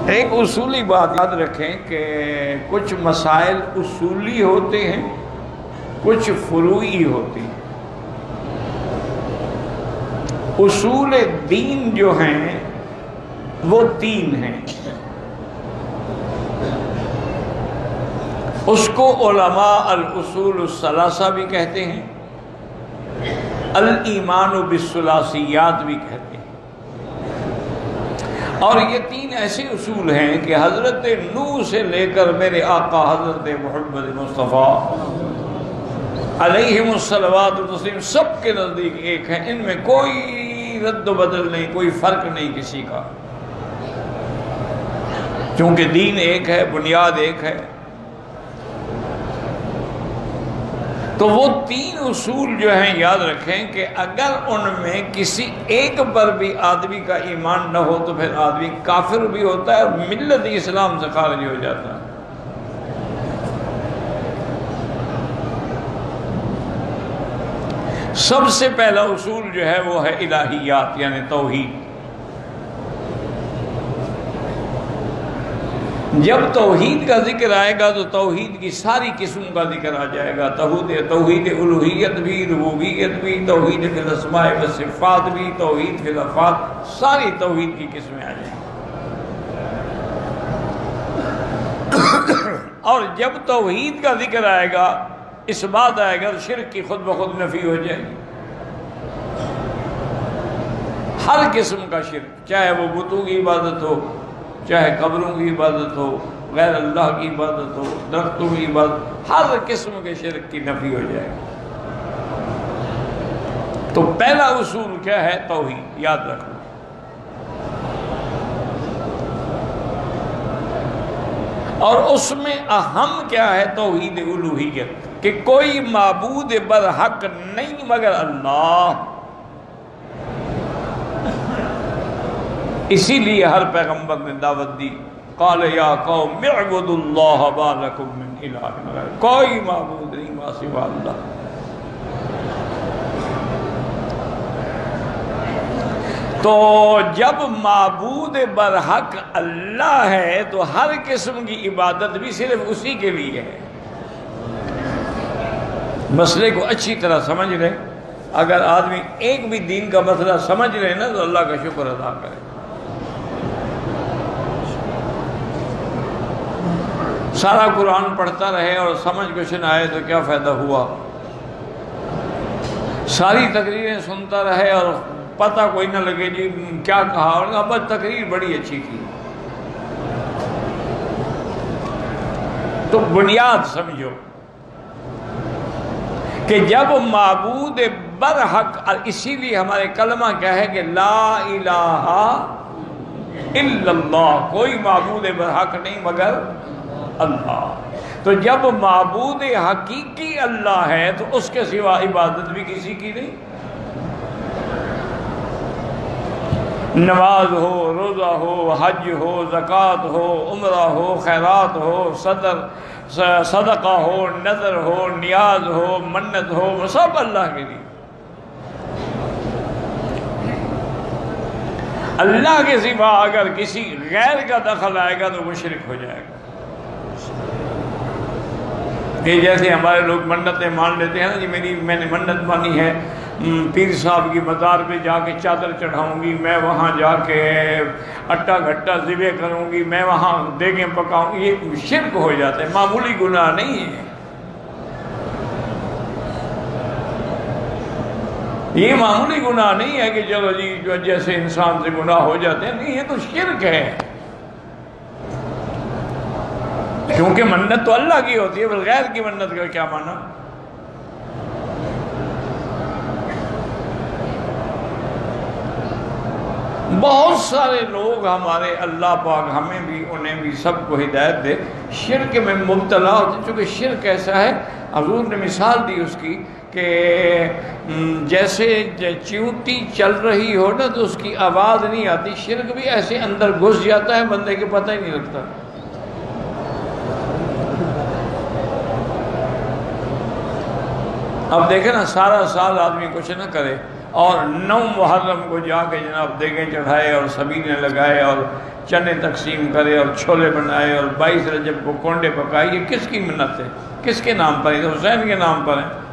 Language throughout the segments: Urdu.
ایک اصولی بات یاد رکھیں کہ کچھ مسائل اصولی ہوتے ہیں، کچھ فروعی ہوتی ہیں۔ اصول دین جو ہیں وہ تین ہیں۔ اس کو علماء الاصول الثلاثہ بھی کہتے ہیں، الایمان بالثلاثیات بھی کہتے ہیں۔ اور یہ تین ایسے اصول ہیں کہ حضرت نوح سے لے کر میرے آقا حضرت محمد مصطفیٰ علیہم الصلوات والتسلیم سب کے نزدیک ایک ہیں۔ ان میں کوئی رد و بدل نہیں، کوئی فرق نہیں کسی کا، چونکہ دین ایک ہے، بنیاد ایک ہے۔ تو وہ تین اصول جو ہیں یاد رکھیں کہ اگر ان میں کسی ایک پر بھی آدمی کا ایمان نہ ہو تو پھر آدمی کافر بھی ہوتا ہے اور ملت اسلام سے خارج ہو جاتا ہے۔ سب سے پہلا اصول جو ہے وہ ہے الہیات، یعنی توحید۔ جب توحید کا ذکر آئے گا تو توحید کی ساری قسم کا ذکر آ جائے گا، توحید الوہیت بھی، ربوبیت بھی، توحید فی الاسماء والصفات بھی، توحید فی الافعال، ساری توحید کی قسمیں آ جائیں گی۔ اور جب توحید کا ذکر آئے گا، اس بات آئے گا تو شرک کی خود بخود نفی ہو جائے گی۔ ہر قسم کا شرک، چاہے وہ بتوں کی عبادت ہو، چاہے قبروں کی عبادت ہو، غیر اللہ کی عبادت ہو، درختوں کی عبادت، ہر قسم کے شرک کی نفی ہو جائے گی۔ تو پہلا اصول کیا ہے؟ توحید، یاد رکھو۔ اور اس میں اہم کیا ہے؟ توحید الوہیت، کہ کوئی معبود برحق نہیں مگر اللہ۔ اسی لیے ہر پیغمبر نے دعوت دی، قال یا قوم اعبدوا اللہ ما لکم من الہ غیرہ، کوئی معبود نہیں ما سوا اللہ۔ تو جب معبود برحق اللہ ہے تو ہر قسم کی عبادت بھی صرف اسی کے لیے ہے۔ مسئلے کو اچھی طرح سمجھ لیں۔ اگر آدمی ایک بھی دین کا مسئلہ سمجھ لے نا تو اللہ کا شکر ادا کرے۔ سارا قرآن پڑھتا رہے اور سمجھ کچھ نہ آئے تو کیا فائدہ ہوا؟ ساری تقریریں سنتا رہے اور پتہ کوئی نہ لگے جی کیا کہا، اور بس تقریر بڑی اچھی تھی۔ تو بنیاد سمجھو کہ جب معبود برحق، اسی لیے ہمارے کلمہ کیا ہے کہ لا الہ الا اللہ، کوئی معبود برحق نہیں مگر اللہ۔ تو جب معبود حقیقی اللہ ہے تو اس کے سوا عبادت بھی کسی کی نہیں۔ نماز ہو، روزہ ہو، حج ہو، زکوٰۃ ہو، عمرہ ہو، خیرات ہو، صدقہ ہو، نذر ہو، نیاز ہو، منت ہو، وہ سب اللہ کے لیے۔ اللہ کے سوا اگر کسی غیر کا دخل آئے گا تو مشرک ہو جائے گا۔ یہ جیسے ہمارے لوگ منتیں مان لیتے ہیں نا جی، میں نے منت مانی ہے پیر صاحب کی مزار پہ جا کے چادر چڑھاؤں گی، میں وہاں جا کے اٹا گھٹا ذبح کروں گی، میں وہاں دیگیں پکاؤں گی، یہ شرک ہو جاتا ہے، معمولی گناہ نہیں ہے۔ یہ معمولی گناہ نہیں ہے کہ چلو جی جو جیسے انسان سے گناہ ہو جاتے ہیں، نہیں، یہ تو شرک ہے۔ کیونکہ منت تو اللہ کی ہوتی ہے، غیر کی منت کا کیا معنی؟ بہت سارے لوگ ہمارے، اللہ پاک ہمیں بھی انہیں بھی سب کو ہدایت دے، شرک میں مبتلا ہوتے۔ چونکہ شرک ایسا ہے، حضور نے مثال دی اس کی کہ جیسے چیونٹی چل رہی ہو نا تو اس کی آواز نہیں آتی، شرک بھی ایسے اندر گھس جاتا ہے بندے کے پتہ ہی نہیں لگتا۔ اب دیکھیں نا، سارا سال آدمی کچھ نہ کرے اور 9 محرم کو جا کے جناب دیگیں چڑھائے اور سبیلیں لگائے اور چنے تقسیم کرے اور چھولے بنائے اور 22 رجب کو کونڈے پکائے، یہ کس کی منت ہے؟ کس کے نام پر ہے؟ حسین کے نام پر ہے۔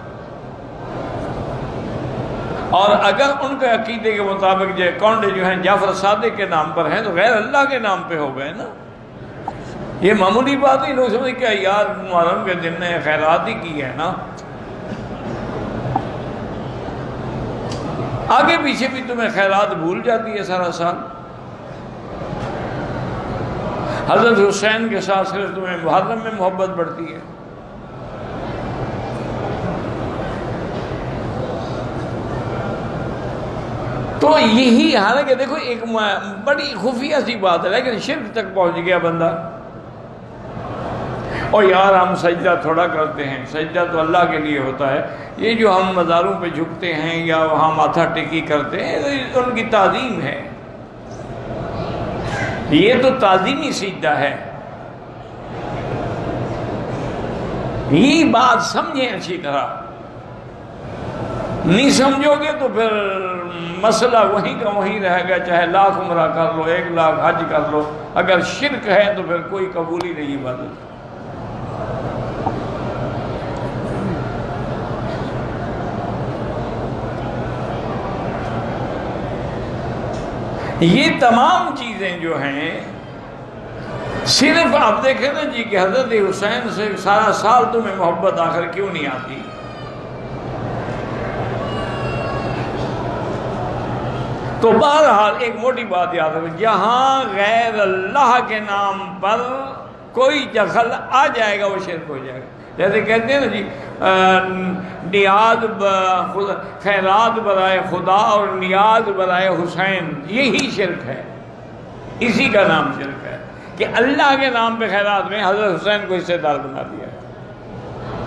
اور اگر ان کے عقیدے کے مطابق جو کونڈے جو ہیں جعفر صادق کے نام پر ہیں تو غیر اللہ کے نام پہ ہو گئے نا۔ یہ معمولی بات نہیں، لوگ سمجھیں کہ یار محرم کے دن نے خیرات ہی کی ہے نا۔ آگے پیچھے بھی تمہیں خیرات بھول جاتی ہے سارا سال۔ حضرت حسین کے ساتھ صرف تمہیں محرم میں محبت بڑھتی ہے۔ تو یہی، حالانکہ دیکھو ایک بڑی خفیہ سی بات ہے، لیکن شرک تک پہنچ گیا بندہ۔ اور یار ہم سجدہ تھوڑا کرتے ہیں، سجدہ تو اللہ کے لیے ہوتا ہے۔ یہ جو ہم مزاروں پہ جھکتے ہیں یا وہاں ماتھا ٹیکی کرتے ہیں ان کی تعظیم ہے، یہ تو تعظیمی سجدہ ہے۔ یہ بات سمجھیں اچھی طرح، نہیں سمجھو گے تو پھر مسئلہ وہیں کا وہیں رہے گا، چاہے 1,00,000 عمرہ کر لو، 1,00,000 حج کر لو، اگر شرک ہے تو پھر کوئی قبول ہی نہیں عبادت۔ یہ تمام چیزیں جو ہیں صرف آپ دیکھیں نا جی کہ حضرت حسین سے سارا سال تمہیں محبت آخر کیوں نہیں آتی؟ تو بہرحال ایک موٹی بات یاد رکھیں، جہاں غیر اللہ کے نام پر کوئی دخل آ جائے گا وہ شرک ہو جائے گا۔ جیسے کہتے ہیں نا جی نیاز خیرات برائے خدا اور نیاز برائے حسین، یہی شرک ہے، اسی کا نام شرک ہے کہ اللہ کے نام پہ خیرات میں حضرت حسین کو حصے دار بنا دیا ہے۔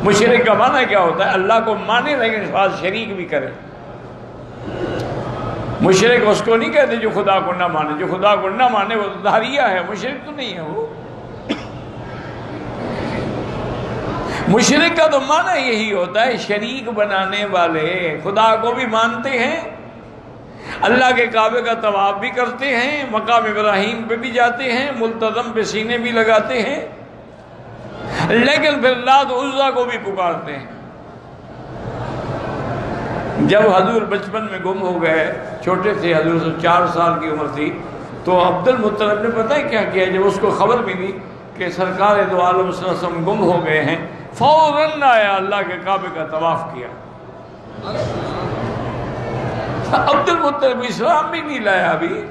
مشرک کا معنی کیا ہوتا ہے؟ اللہ کو مانے لیکن ساتھ شریک بھی کرے۔ مشرک اس کو نہیں کہتے جو خدا کو نہ مانے، جو خدا کو نہ مانے وہ تو دھاریہ ہے، مشرک تو نہیں ہے وہ۔ مشرک کا تو معنی یہی ہوتا ہے شریک بنانے والے، خدا کو بھی مانتے ہیں، اللہ کے کعبے کا طواف بھی کرتے ہیں، مقام ابراہیم پہ بھی جاتے ہیں، ملتزم پہ سینے بھی لگاتے ہیں، لیکن پھر لات عزا کو بھی پکارتے ہیں۔ جب حضور بچپن میں گم ہو گئے، چھوٹے تھے، حضور سے 4 سال کی عمر تھی، تو عبد المطلب نے پتہ ہے کیا کیا؟ جب اس کو خبر ملی کہ سرکار دو عالم صلی اللہ علیہ وسلم گم ہو گئے ہیں، فوراً آیا، اللہ کے کعبے کا طواف کیا۔ عبد المطلب اسلام بھی نہیں لایا ابھی،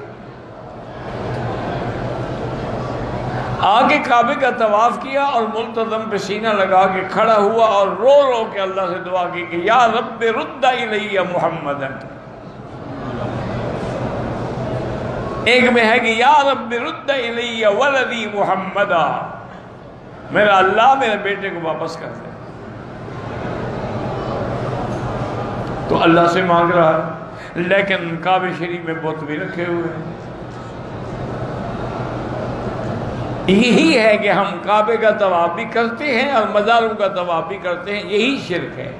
آگے کعبے کا طواف کیا اور ملتزم پہ سینہ لگا کے کھڑا ہوا اور رو رو کے اللہ سے دعا کی کہ یا رب رد الی محمدن۔ ایک میں ہے کہ یا رب رد الی ولدی محمدا، میرا اللہ میرے بیٹے کو واپس کر دے۔ تو اللہ سے مانگ رہا ہے، لیکن کعبہ شریف میں بت بھی رکھے ہوئے ہیں۔ یہی ہے کہ ہم کعبے کا طواف بھی کرتے ہیں اور مزاروں کا طواف بھی کرتے ہیں، یہی شرک ہے۔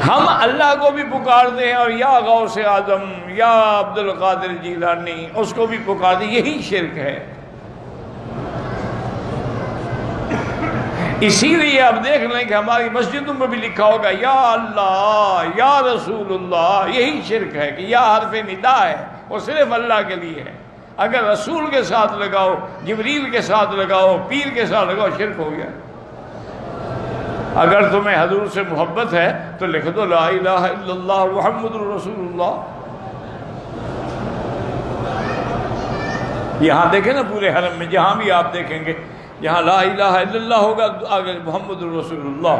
ہم اللہ کو بھی پکارتے ہیں اور یا غوث اعظم یا عبد القادر جیلانی اس کو بھی پکارتے ہیں، یہی شرک ہے۔ اسی لیے آپ دیکھ لیں کہ ہماری مسجدوں میں بھی لکھا ہوگا یا اللہ یا رسول اللہ، یہی شرک ہے کہ یا حرف ندا ہے، وہ صرف اللہ کے لیے ہے۔ اگر رسول کے ساتھ لگاؤ، جبریل کے ساتھ لگاؤ، پیر کے ساتھ لگاؤ، شرک ہو گیا۔ اگر تمہیں حضور سے محبت ہے تو لکھ دو لا الہ الا اللہ محمد رسول اللہ۔ یہاں دیکھیں نا پورے حرم میں جہاں بھی آپ دیکھیں گے، جہاں لا الہ الا اللہ ہوگا آگے محمد رسول اللہ،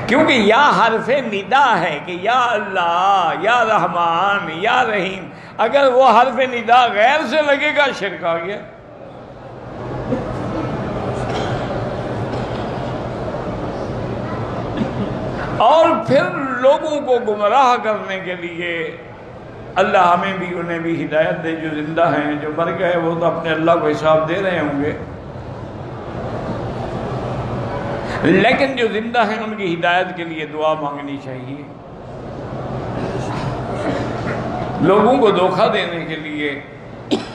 کیونکہ یا حرف ندا ہے کہ یا اللہ یا رحمان یا رحیم۔ اگر وہ حرف ندا غیر سے لگے گا شرک آ گیا۔ اور پھر لوگوں کو گمراہ کرنے کے لیے اللہ ہمیں بھی انہیں بھی ہدایت دے، جو زندہ ہیں، جو مر گئے وہ تو اپنے اللہ کو حساب دے رہے ہوں گے، لیکن جو زندہ ہیں ان کی ہدایت کے لیے دعا مانگنی چاہیے۔ لوگوں کو دھوکہ دینے کے لیے،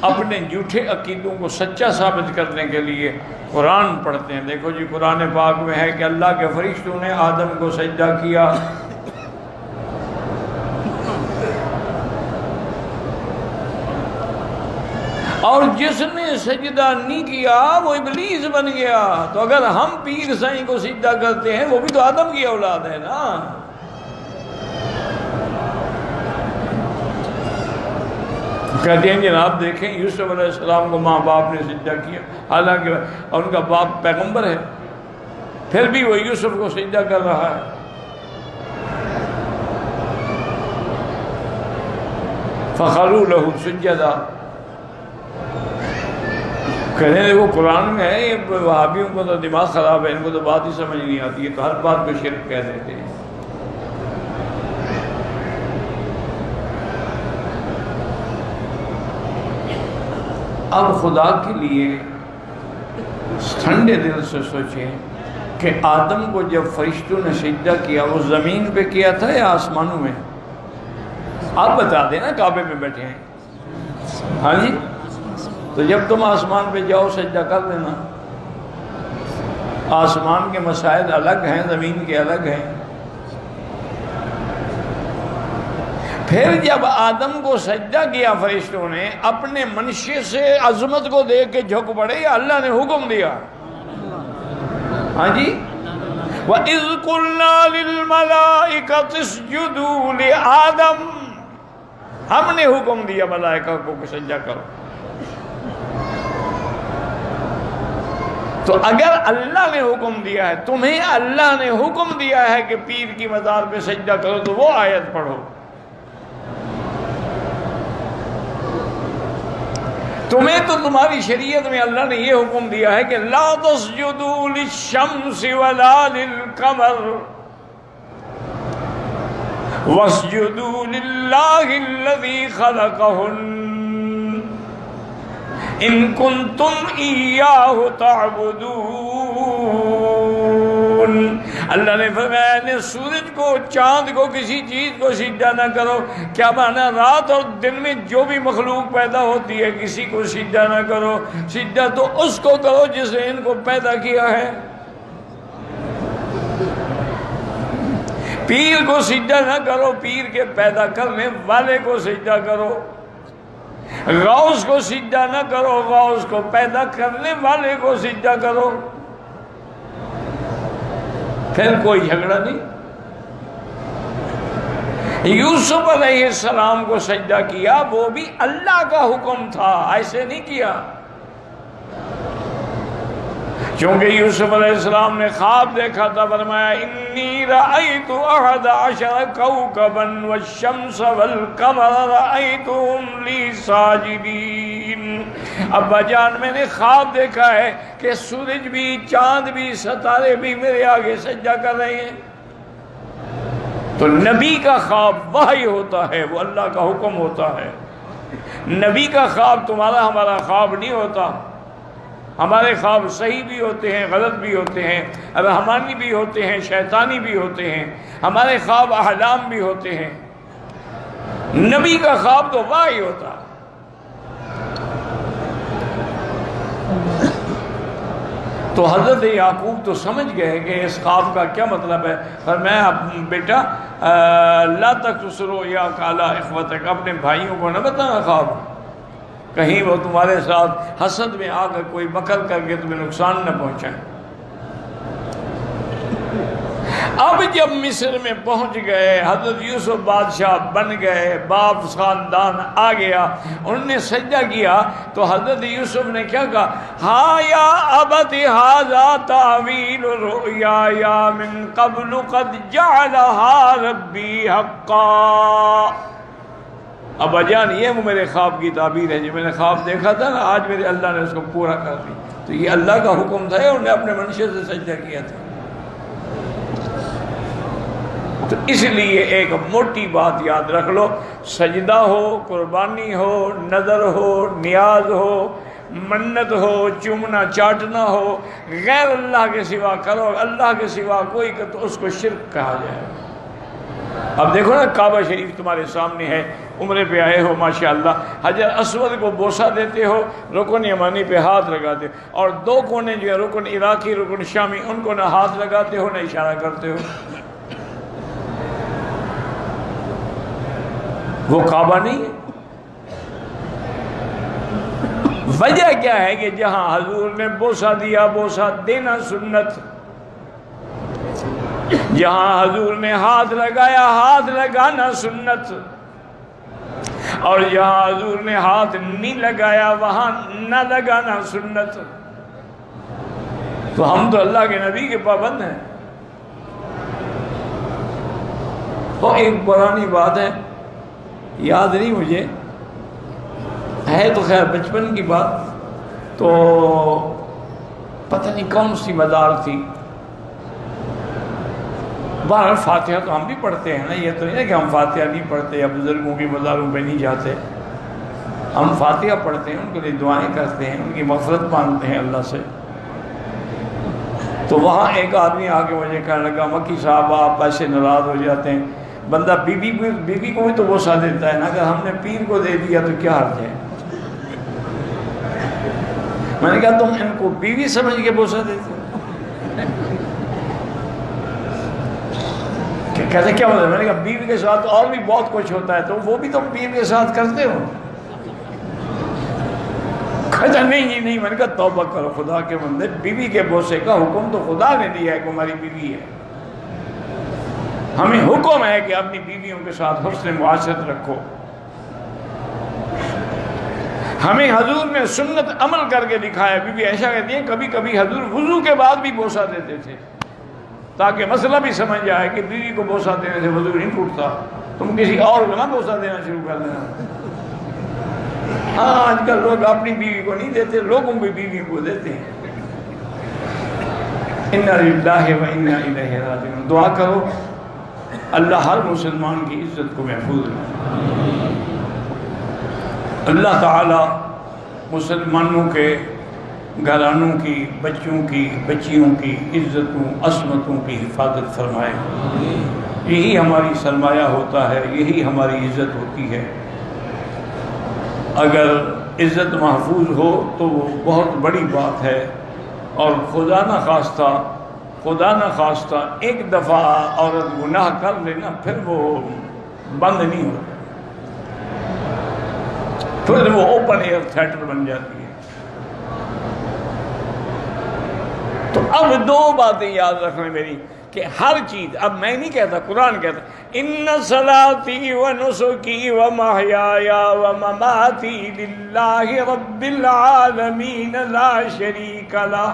اپنے جھوٹے عقیدوں کو سچا ثابت کرنے کے لیے قرآن پڑھتے ہیں۔ دیکھو جی قرآن پاک میں ہے کہ اللہ کے فرشتوں نے آدم کو سجدہ کیا، اور جس نے سجدہ نہیں کیا وہ ابلیس بن گیا۔ تو اگر ہم پیر سائیں کو سجدہ کرتے ہیں، وہ بھی تو آدم کی اولاد ہے نا۔ کہتے ہیں جناب دیکھیں یوسف علیہ السلام کو ماں باپ نے سجدہ کیا، حالانکہ ان کا باپ پیغمبر ہے، پھر بھی وہ یوسف کو سجدہ کر رہا ہے۔ فخروا له سجدا۔ کہنے دیکھو قرآن میں ہے، یہ وہابیوں کو تو دماغ خراب ہے، ان کو تو بات ہی سمجھ نہیں آتی ہے، تو ہر بات کو شرک کہہ دیتے ہیں۔ اب خدا کے لیے ٹھنڈے دل سے سوچیں کہ آدم کو جب فرشتوں نے سجدہ کیا، وہ زمین پہ کیا تھا یا آسمانوں میں؟ آپ بتا دیں نا، کعبے میں بیٹھے ہیں، ہاں جی؟ تو جب تم آسمان پہ جاؤ سجدہ کر دینا۔ آسمان کے مسائل الگ ہیں، زمین کے الگ ہیں۔ پھر جب آدم کو سجدہ کیا فرشتوں نے، اپنے منشے سے عظمت کو دیکھ کے جھک پڑے یا اللہ نے حکم دیا؟ ہاں جی، وَإِذْ قُلْنَا لِلْمَلَائِكَةِ اسْجُدُوا لِآدَمَ، ہم نے حکم دیا ملائکہ کو کہ سجدہ کرو۔ تو اگر اللہ نے حکم دیا ہے، تمہیں اللہ نے حکم دیا ہے کہ پیر کی مزار پہ سجدہ کرو، تو وہ آیت پڑھو۔ تمہیں تو تمہاری شریعت میں اللہ نے یہ حکم دیا ہے کہ لا تسجدوا للشمس ولا للقمر واسجدوا للہ الذی خلقہن ان کنتم ایاہ تعبدون۔ اللہ نے فرمایا نے سورج کو، چاند کو، کسی چیز کو سجدہ نہ کرو۔ کیا معنی؟ رات اور دن میں جو بھی مخلوق پیدا ہوتی ہے کسی کو سجدہ نہ کرو، سجدہ تو اس کو کرو جس نے ان کو پیدا کیا ہے۔ پیر کو سجدہ نہ کرو، پیر کے پیدا کرنے والے کو سجدہ کرو۔ غوث کو سجدہ نہ کرو، غوث کو پیدا کرنے والے کو سجدہ کرو۔ پھر کوئی جھگڑا نہیں۔ یوسف علیہ السلام کو سجدہ کیا، وہ بھی اللہ کا حکم تھا، ایسے نہیں کیا۔ چونکہ یوسف علیہ السلام نے خواب دیکھا تھا، فرمایا انی رأیت احد عشر کوکبا والشمس والقمر رأیتهم لی ساجدین۔ ابا جان میں نے خواب دیکھا ہے کہ سورج بھی، چاند بھی، ستارے بھی میرے آگے سجدہ کر رہے ہیں۔ تو نبی کا خواب وحی ہوتا ہے، وہ اللہ کا حکم ہوتا ہے۔ نبی کا خواب تمہارا ہمارا خواب نہیں ہوتا۔ ہمارے خواب صحیح بھی ہوتے ہیں، غلط بھی ہوتے ہیں، رحمانی بھی ہوتے ہیں، شیطانی بھی ہوتے ہیں، ہمارے خواب احلام بھی ہوتے ہیں۔ نبی کا خواب تو وحی ہوتا۔ تو حضرت یعقوب تو سمجھ گئے کہ اس خواب کا کیا مطلب ہے۔ فرمایا بیٹا لا تقصروا یا کالا اخوتک، اپنے بھائیوں کو نہ بتانا خواب، کہیں وہ تمہارے ساتھ حسد میں آ کر کوئی مکر کر کے تمہیں نقصان نہ پہنچائیں۔ اب جب مصر میں پہنچ گئے، حضرت یوسف بادشاہ بن گئے، باپ خاندان آ گیا، انہوں نے سجدہ کیا، تو حضرت یوسف نے کیا کہا؟ ہاں یا ابت ھذا تاویل رؤیایا من قبل قد جعلھا ربی حقا۔ ابا جان یہ وہ میرے خواب کی تعبیر ہے، جو میں نے خواب دیکھا تھا نا، آج میرے اللہ نے اس کو پورا کر دی۔ تو یہ اللہ کا حکم تھا، انہوں نے اپنے منشے سے سجدہ کیا تھا۔ تو اس لیے ایک موٹی بات یاد رکھ لو، سجدہ ہو، قربانی ہو، نظر ہو، نیاز ہو، منت ہو، چومنا چاٹنا ہو، غیر اللہ کے سوا کرو، اللہ کے سوا کوئی کہ تو اس کو شرک کہا جائے۔ اب دیکھو نا کعبہ شریف تمہارے سامنے ہے، عمرے پہ آئے ہو ماشاءاللہ، حجر اسود کو بوسہ دیتے ہو، رکن یمانی پہ ہاتھ لگاتے ہو، اور دو کونے جو ہے رکن عراقی رکن شامی ان کو نہ ہاتھ لگاتے ہو نہ اشارہ کرتے ہو۔ وہ کعبہ نہیں ہے۔ وجہ کیا ہے کہ جہاں حضور نے بوسہ دیا بوسہ دینا سنت، جہاں حضور نے ہاتھ لگایا ہاتھ لگانا سنت، اور جہاں حضور نے ہاتھ نہیں لگایا وہاں نہ لگانا سنت۔ تو ہم تو اللہ کے نبی کے پابند ہیں۔ وہ ایک پرانی بات ہے، یاد نہیں مجھے، ہے تو خیر بچپن کی بات، تو پتہ نہیں کون سی مدار تھی، بہرحال فاتحہ تو ہم بھی پڑھتے ہیں نا، یہ تو نہیں ہے کہ ہم فاتحہ نہیں پڑھتے یا بزرگوں کی مزاروں پہ نہیں جاتے، ہم فاتحہ پڑھتے ہیں، ان کے لیے دعائیں کرتے ہیں، ان کی مغفرت مانگتے ہیں اللہ سے۔ تو وہاں ایک آدمی آ کے مجھے کہنے لگا، مکی صاحب آپ ایسے ناراض ہو جاتے ہیں، بندہ بیوی کو بھی تو بوسہ دیتا ہے نا، اگر ہم نے پیر کو دے دیا تو کیا حرج ہے؟ میں نے کہا تم ان کو بیوی سمجھ کے بوسہ دیتے ہو؟ کہتے کیا مطلب؟ میں نے کہا بیوی کے ساتھ اور بھی بہت کچھ ہوتا ہے، تو وہ بھی تم بیوی کے ساتھ کرتے ہو؟ کہتا نہیں جی نہیں۔ میں نے کہا توبہ کرو خدا کے بندے، بیوی کے بوسے کا حکم تو خدا نے دیا ہے کہ ہماری بیوی ہے، ہمیں حکم ہے کہ اپنی بیویوں کے ساتھ حسن معاشرت رکھو۔ ہمیں حضور نے سنت عمل کر کے دکھایا۔ بی بی عائشہ کہتی ہیں کبھی کبھی حضور وضو کے بعد بھی بوسہ دیتے تھے، تاکہ مسئلہ بھی سمجھ جائے کہ بیوی کو بوسہ دینے سے وضو نہیں ٹوٹتا، تم کسی اور کو نہ بوسہ دینا شروع کر دینا۔ ہاں آج کل لوگ اپنی بیوی کو نہیں دیتے، لوگوں کی بیوی کو دیتے ہیں۔ اِنَّا لِلَّهِ وَإِنَّا إِلَيْهِ رَاجِعُونَ۔ دعا کرو اللہ ہر مسلمان کی عزت کو محفوظ رکھے۔ اللہ تعالی مسلمانوں کے گھرانوں کی، بچوں کی، بچیوں کی عزتوں عصمتوں کی حفاظت فرمائے۔ یہی ہماری سرمایہ ہوتا ہے، یہی ہماری عزت ہوتی ہے۔ اگر عزت محفوظ ہو تو وہ بہت بڑی بات ہے، اور خدا نہ خواستہ ایک دفعہ عورت گناہ کر لینا پھر وہ بند نہیں ہوتا، پھر وہ اوپن ایئر تھیٹر بن جاتی ہے۔ تو اب دو باتیں یاد رکھنا میری، کہ ہر چیز، اب میں نہیں کہتا، قرآن کہتا ان صلاتی و نسکی و محیای و مماتی للہ رب العالمین لا شریک لہ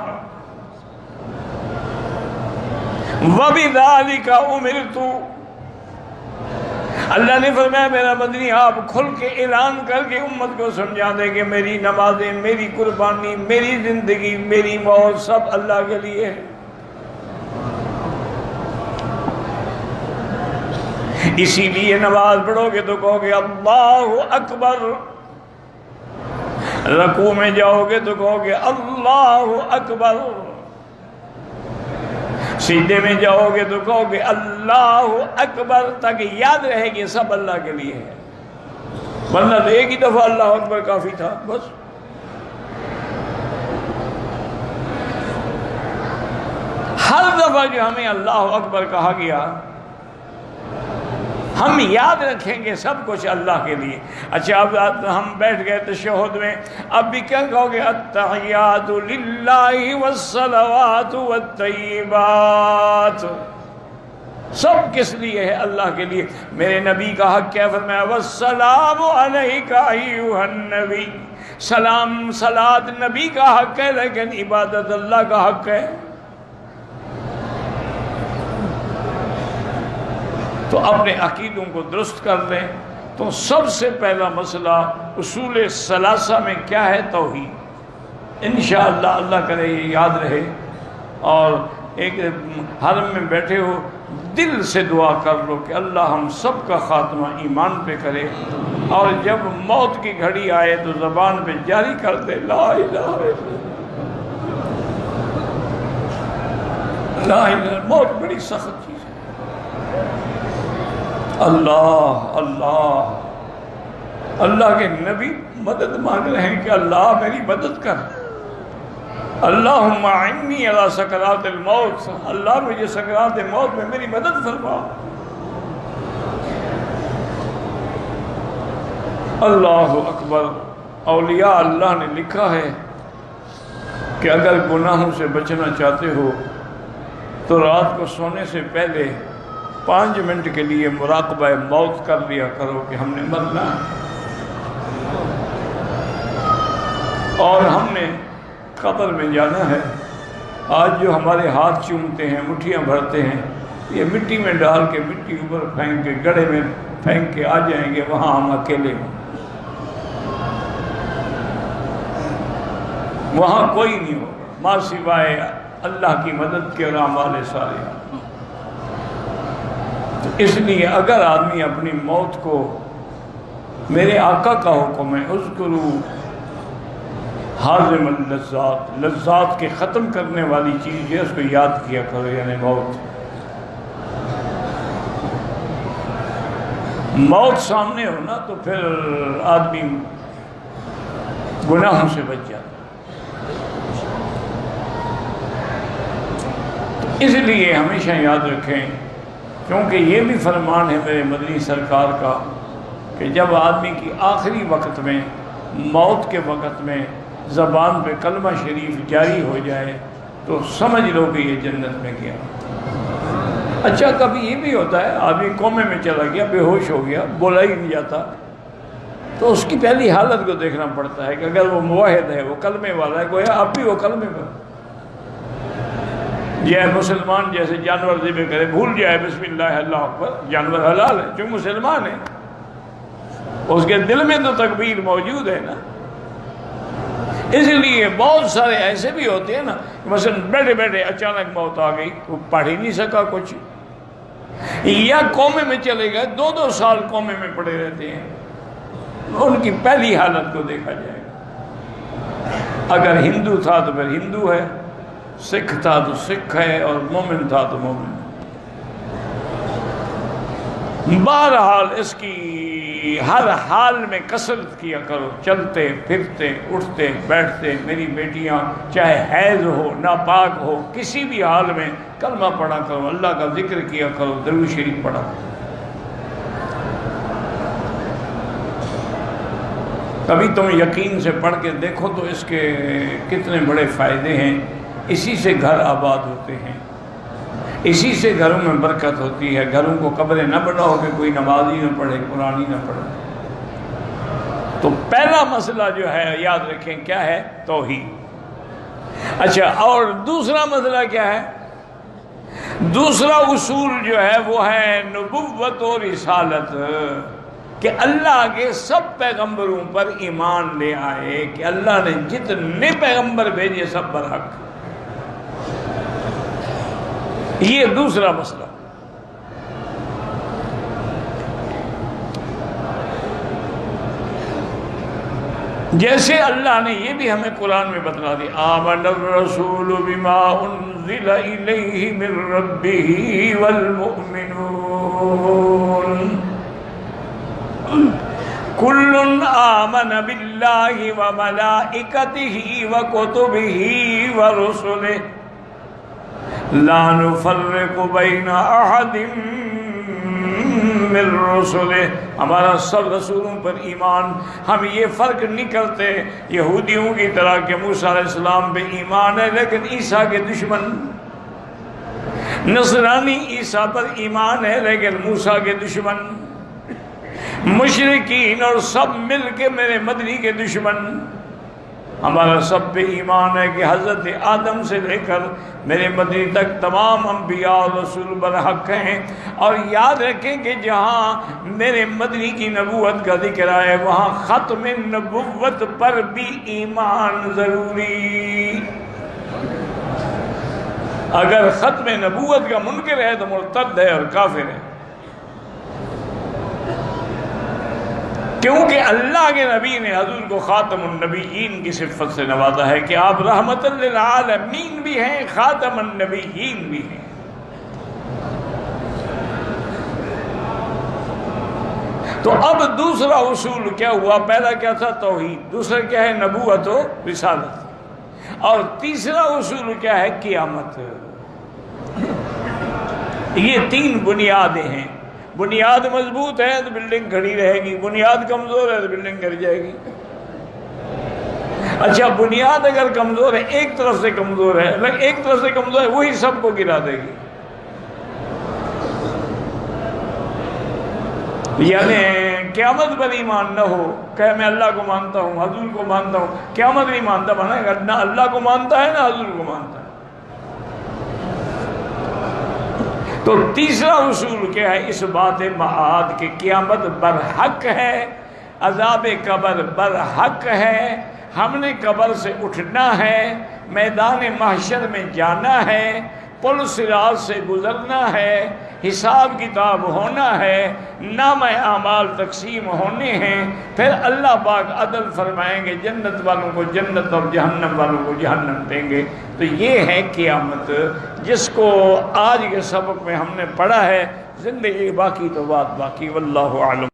وَبِذَلِكَ أُمِرْتُ۔ اللہ نے فرمایا میرا مدنی آپ کھل کے اعلان کر کے امت کو سمجھا دیں کہ میری نمازیں، میری قربانی، میری زندگی، میری موت سب اللہ کے لیے ہے۔ اسی لیے نماز پڑھو گے تو کہو گے اللہ اکبر، رکوع میں جاؤ گے تو کہو گے اللہ اکبر، سجدے میں جاؤ گے تو کہو گے اللہ اکبر، تاکہ یاد رہے کہ سب اللہ کے لیے ہے۔ ورنہ تو ایک ہی دفعہ اللہ اکبر کافی تھا بس۔ ہر دفعہ جو ہمیں اللہ اکبر کہا گیا ہم یاد رکھیں گے سب کچھ اللہ کے لیے۔ اچھا اب ہم بیٹھ گئے تشہد میں، اب بھی کیا کہو گے التحیات للہ والصلوات والطیبات، سب کس لیے ہے؟ اللہ کے لیے۔ میرے نبی کا حق کیا فرمایا والسلام علیک ایھا النبی، سلام صلات نبی کا حق ہے لیکن عبادت اللہ کا حق ہے۔ تو اپنے عقیدوں کو درست کر لیں۔ تو سب سے پہلا مسئلہ اصول ثلاثہ میں کیا ہے؟ توحید۔ انشاءاللہ اللہ کرے یہ یاد رہے، اور ایک حرم میں بیٹھے ہو دل سے دعا کر لو کہ اللہ ہم سب کا خاتمہ ایمان پہ کرے، اور جب موت کی گھڑی آئے تو زبان پہ جاری کر دے لا الہ الا اللہ۔ لا الہ، موت بڑی سخت چیز ہے، اللہ اللہ اللہ کے نبی مدد مانگ رہے ہیں کہ اللہ میری مدد کر، اللہم اعنی علی سکرات الموت، اللہ مجھے سکرات موت میں میری مدد فرما۔ اللہ اکبر۔ اولیاء اللہ نے لکھا ہے کہ اگر گناہوں سے بچنا چاہتے ہو تو رات کو سونے سے پہلے 5 منٹ کے لیے مراقبہ موت کر لیا کرو کہ ہم نے مرنا ہے اور ہم نے قبر میں جانا ہے۔ آج جو ہمارے ہاتھ چومتے ہیں، مٹھیاں بھرتے ہیں، یہ مٹی میں ڈال کے مٹی اوپر پھینک کے گڑھے میں پھینک کے آ جائیں گے، وہاں ہم اکیلے ہوں، وہاں کوئی نہیں ہوگا ماں سوائے اللہ کی مدد کے اور اعمال صالحہ۔ اس لیے اگر آدمی اپنی موت کو، میرے آقا کا حکم ہے اذکروا حازم اللذات، لذات کے ختم کرنے والی چیز ہے، اس کو یاد کیا کرو، یعنی موت۔ موت سامنے ہو نا تو پھر آدمی گناہوں سے بچ جاتا۔ اس لیے ہمیشہ یاد رکھیں، کیونکہ یہ بھی فرمان ہے میرے مدنی سرکار کا کہ جب آدمی کی آخری وقت میں، موت کے وقت میں زبان پہ کلمہ شریف جاری ہو جائے تو سمجھ لو کہ یہ جنت میں گیا۔ اچھا کبھی یہ بھی ہوتا ہے آدمی کومے میں چلا گیا، بے ہوش ہو گیا، بولا ہی نہیں جاتا، تو اس کی پہلی حالت کو دیکھنا پڑتا ہے کہ اگر وہ موحد ہے، وہ کلمے والا ہے، گویا اب بھی وہ کلمے پر، یہ مسلمان جیسے جانور ذبح کرے، بھول جائے بسم اللہ اللہ اکبر، جانور حلال ہے جو مسلمان ہے، اس کے دل میں تو تکبیر موجود ہے نا۔ اس لیے بہت سارے ایسے بھی ہوتے ہیں نا، مثلا بیٹھے بیٹھے اچانک موت آ گئی، وہ پڑھ ہی نہیں سکا کچھ، یا کومے میں چلے گئے، 2 سال کومے میں پڑے رہتے ہیں، ان کی پہلی حالت کو دیکھا جائے گا۔ اگر ہندو تھا تو پھر ہندو ہے، سکھ تھا تو سکھ ہے، اور مومن تھا تو مومن ہے۔ بہرحال اس کی ہر حال میں کثرت کیا کرو، چلتے پھرتے اٹھتے بیٹھتے، میری بیٹیاں چاہے حیض ہو ناپاک ہو، کسی بھی حال میں کلمہ پڑھا کرو، اللہ کا ذکر کیا کرو، درود شریف پڑھا کرو۔ کبھی تم یقین سے پڑھ کے دیکھو تو اس کے کتنے بڑے فائدے ہیں۔ اسی سے گھر آباد ہوتے ہیں، اسی سے گھروں میں برکت ہوتی ہے۔ گھروں کو قبریں نہ بناؤ کہ کوئی نماز ہی نہ پڑھے، قرآن ہی نہ پڑھے۔ تو پہلا مسئلہ جو ہے یاد رکھیں کیا ہے؟ توحید۔ اچھا، اور دوسرا مسئلہ کیا ہے؟ دوسرا اصول جو ہے وہ ہے نبوت و رسالت، کہ اللہ کے سب پیغمبروں پر ایمان لے آئے، کہ اللہ نے جتنے پیغمبر بھیجے سب برحق۔ یہ دوسرا مسئلہ۔ جیسے اللہ نے یہ بھی ہمیں قرآن میں بتلا دی، آمن الرسول بما انزل الیہ من ربہ والمؤمنون کل آمن باللہ وملائکتہ وکتبہ ورسلہ لا نفرق بین احد من رسلہ۔ ہمارا سب رسولوں پر ایمان، ہم یہ فرق نہیں کرتے یہودیوں کی طرح کہ موسیٰ علیہ السلام پہ ایمان ہے لیکن عیسیٰ کے دشمن، نصرانی عیسیٰ پر ایمان ہے لیکن موسیٰ کے دشمن، مشرکین اور سب مل کے میرے مدنی کے دشمن۔ ہمارا سب پہ ایمان ہے کہ حضرت آدم سے لے کر میرے مدنی تک تمام انبیاء اور رسول برحق ہیں۔ اور یاد رکھیں کہ جہاں میرے مدنی کی نبوت کا ذکر آئے وہاں ختم نبوت پر بھی ایمان ضروری۔ اگر ختم نبوت کا منکر ہے تو مرتد ہے اور کافر ہے، کیونکہ اللہ کے نبی نے حضور کو خاتم النبیین کی صفت سے نوازا ہے کہ آپ رحمت للعالمین بھی ہیں، خاتم النبیین بھی ہیں۔ تو اب دوسرا اصول کیا ہوا؟ پہلا کیا تھا؟ توحید. دوسرا کیا ہے؟ نبوت و رسالت. اور تیسرا اصول کیا ہے؟ قیامت. یہ تین بنیادیں ہیں. بنیاد مضبوط ہے تو بلڈنگ کھڑی رہے گی، بنیاد کمزور ہے تو بلڈنگ گر جائے گی. اچھا، بنیاد اگر کمزور ہے، ایک طرف سے کمزور ہے، لیکن ایک طرف سے کمزور ہے، وہی سب کو گرا دے گی. یعنی قیامت پر ایمان نہ ہو، کہ میں اللہ کو مانتا ہوں، حضور کو مانتا ہوں، قیامت نہیں مانتا، بنا گا نہ اللہ کو مانتا ہے نہ حضور کو مانتا ہے. تو تیسرا اصول کیا ہے؟ اس بات معاد کہ قیامت برحق ہے، عذاب قبر برحق ہے، ہم نے قبر سے اٹھنا ہے، میدان محشر میں جانا ہے، پل صراط سے گزرنا ہے، حساب کتاب ہونا ہے، نام اعمال تقسیم ہونے ہیں، پھر اللہ پاک عدل فرمائیں گے، جنت والوں کو جنت اور جہنم والوں کو جہنم دیں گے. تو یہ ہے قیامت، جس کو آج کے سبق میں ہم نے پڑھا ہے. زندگی باقی تو بات باقی. واللہ اعلم.